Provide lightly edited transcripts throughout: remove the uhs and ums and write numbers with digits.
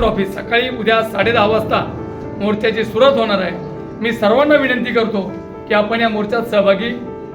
Office सकाळी उद्या 10:30 वाजता मोर्चाची सुरुवात होणार आहे। मी सर्वांना विनंती करतो की आपण या मोर्चात सहभागी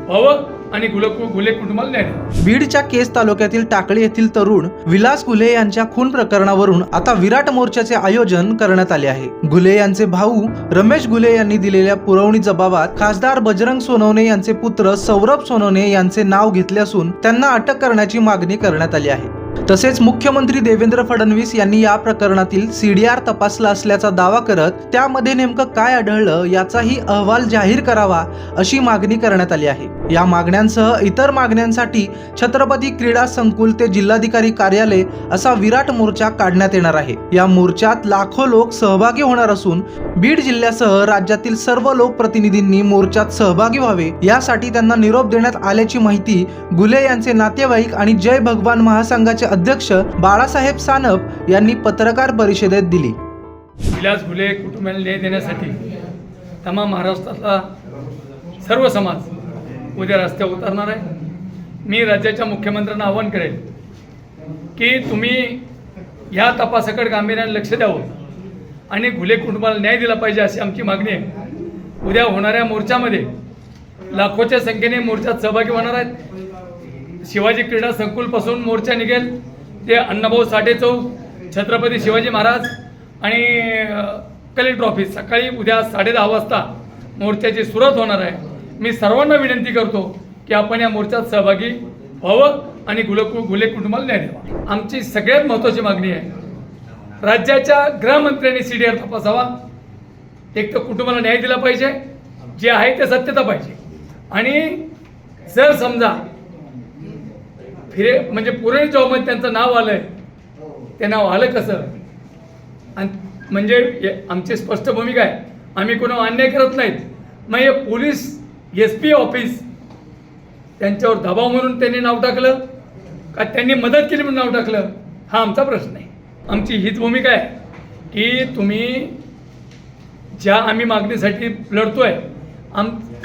व्हावं आणि घुले कुटुंबाला न्याय द्यावा। बीडच्या केज तालुक्यातील टाकळी येथील तरुण विलास घुले यांच्या खून प्रकरणावरून आता विराट मोर्चाचे आयोजन करण्यात आले आहे। घुले यांचे भाऊ रमेश घुले यांनी दिलेल्या पुरवणी जबाबात खासदार बजरंग सोनवणे यांचे पुत्र सौरभ सोनवणे यांचे नाव घेतले असून त्यांना अटक करण्याची मागणी करण्यात आली आहे। तसेच मुख्यमंत्री देवेंद्र फडणवीस यांनी या प्रकरणातील सीडीआर तपासला असल्याचा दावा करत त्यामध्ये नेमकं काय आढळलं याचाही अहवाल जाहीर करावा अशी मागणी करण्यात आली आहे। या मागण्यांसह इतर मागण्यांसाठी छत्रपती क्रीडा संकुल ते जिल्हाधिकारी कार्यालय असा विराट मोर्चा काढण्यात येणार आहे। या मोर्चात लाखो लोक सहभागी होणार असून बीड जिल्ह्यासह राज्यातील सर्व लोकप्रतिनिधींनी मोर्चात सहभागी व्हावे यासाठी त्यांना निरोप देण्यात आल्याची माहिती घुले यांचे नातेवाईक आणि जय भगवान महासंघाचे अध्यक्ष बाळासाहेब सानप यांनी पत्रकार परिषदेत दिली। विलास घुले कुटुंबाला न्याय देण्यासाठी तमाम महाराष्ट्रातला सर्व समाज उद्या रस्त्यावर उतरणार आहे। मी राज्याच्या मुख्यमंत्र्यांना आवाहन करेन की तुम्ही या तपासाकडे गांभीर्याने लक्ष द्यावं आणि घुले कुटुंबाला न्याय दिला पाहिजे अशी आमची मागणी आहे। उद्या होणाऱ्या मोर्चामध्ये लाखोच्या संख्येने मोर्चात सहभागी होणार आहेत। शिवाजी क्रीडा संकुलपासून मोर्चा निघेल ते अण्णाभाऊ साठे चौक, छत्रपती शिवाजी महाराज आणि कलेक्टर ऑफिस सकाळी उद्या 10:30 वाजता मोर्चाची सुरुवात होणार आहे। मी सर्वांना विनंती करतो की आपण या मोर्चात सहभागी व्हावं आणि घुले कुटुंबाला न्याय द्यावा। आमची सगळ्यात महत्त्वाची मागणी आहे, राज्याच्या गृहमंत्र्यांनी सीडीआर तपासावा। एक तर कुटुंबाला न्याय दिला पाहिजे, जे आहे ते सत्यता पाहिजे। आणि जर समजा म्हणजे पुरवणी जॉबमध्ये त्यांचं नाव आलंय, ते नाव आलं कसं? आणि म्हणजे आमची स्पष्ट भूमिका आहे, आम्ही कोणावर अन्याय करत नाहीत। मग हे पोलीस SP ऑफिस त्यांच्यावर दबाव म्हणून त्यांनी नाव टाकलं का त्यांनी मदत केली म्हणून नाव टाकलं, हा आमचा प्रश्न आहे। आमची हीच भूमिका आहे की तुम्ही ज्या आम्ही मागणीसाठी लढतोय,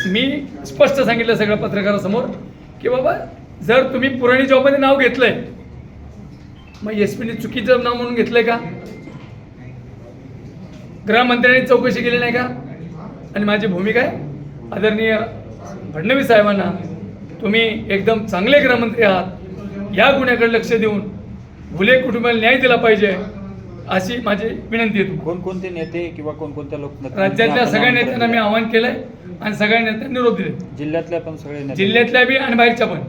मी स्पष्ट सांगितलं सगळ्या पत्रकारासमोर की बाबा जर तुम्ही पुरवणी जॉबमध्ये नाव घेतलंय, मग SP ने चुकीचं नाव म्हणून घेतलंय का? गृहमंत्र्यांनी चौकशी केली नाही का? आणि माझी भूमिका आहे, आदरणीय फडणवीस साहेबांना, तुम्ही एकदम चांगले गृहमंत्री आहात, या गुन्ह्याकडे लक्ष देऊन घुले कुटुंबाला न्याय दिला पाहिजे अशी माझी विनंती आहे। कोणकोणते नेते किंवा कोणकोणत्या लोक राज्यातल्या सगळ्या नेत्यांना मी आवाहन केलंय आणि सगळ्या नेत्यांनी निरोप दिले, जिल्ह्यातल्या पण सगळे जिल्ह्यातल्या बी आणि बाहेरच्या पण।